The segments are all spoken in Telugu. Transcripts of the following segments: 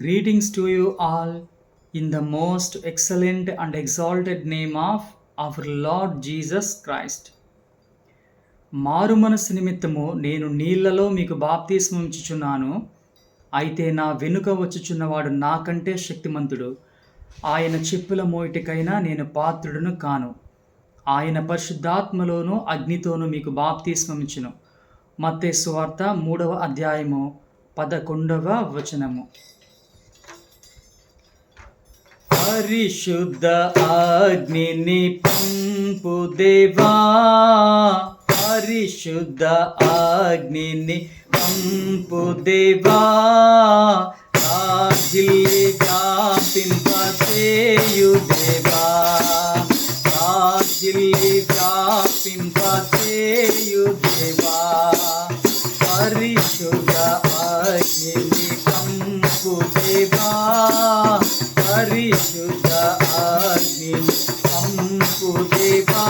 Greetings to you all in the most excellent and exalted name of our Lord Jesus Christ. మారు మనస్సు నిమిత్తము నేను నీళ్లలో మీకు బాప్తిస్మం ఇచ్చుచున్నాను. అయితే నా వెనుక వచ్చుచున్నవాడు నాకంటే శక్తిమంతుడు. ఆయన చెప్పుల మోయిటికైనా నేను పాత్రుడును కాను. ఆయన పరిశుద్ధాత్మలోను అగ్నితోనూ మీకు బాప్తిస్మం ఇచ్చును. మత్తయి సువార్త 3వ అధ్యాయము 11వ వచనము. పరిశుద్ధ అగ్నిని పంపు దేవా, పరిశుద్ధ అగ్నిని పంపు దేవా, రాజిల్లి వ్యాపింపచేయు దేవా, రాజిల్లి వ్యాపింపచేయు దేవా, పరిశుద్ధ అగ్నిని పంపు దేవా, పరిశుద్ధ అగ్నిని పంపు దేవా,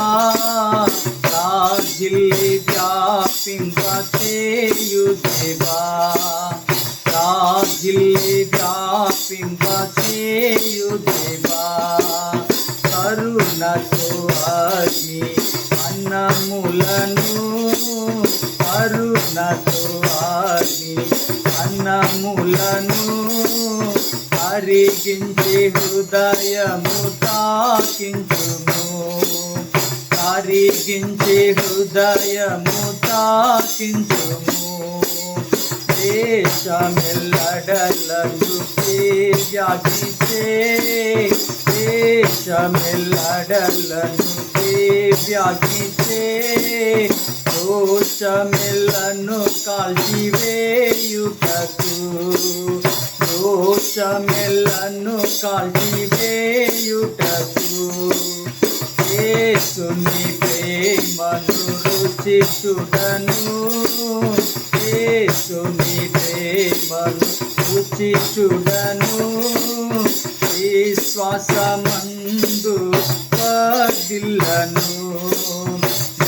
రాజిల్లి వ్యాపింపచేయు దేవా, రాజిల్లి వ్యాపింపచేయు దేవా, కరుణతో అగ్ని అన్నములను, కరుణతో అగ్ని అన్నములను కరిగించి హృదయము తాకించుము, కరిగించి హృదయము తాకించుము, దేశమెల్లడలను వ్యాపించే, దేశమెల్లడలను వ్యాపించే, దోషమెల్లను కాల్చివేయుటకు, దోషమెల్లను కాల్చివేయుటకు, యేసుని ప్రేమను రుచి చూడను, యేసుని ప్రేమను రుచి చూడను, విశ్వాసమందు వర్ధిల్లను,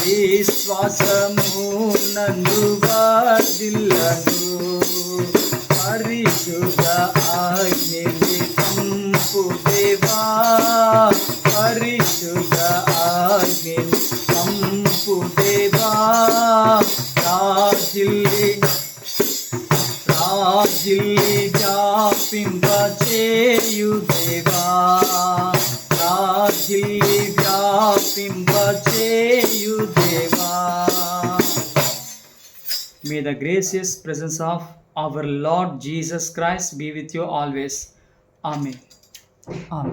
విశ్వాసము నందు వర్ధిల్లను, పరిశుద్ధ అగ్నిని పంపు దేవా, పరిశుద్ధ అగ్నిని పంపు దేవా, రాజిల్లి వ్యాపింపచేయు దేవా, రాజిల్లి వ్యాపింపచేయు దేవా. May the gracious presence of our Lord Jesus Christ be with you always. Amen. Amen.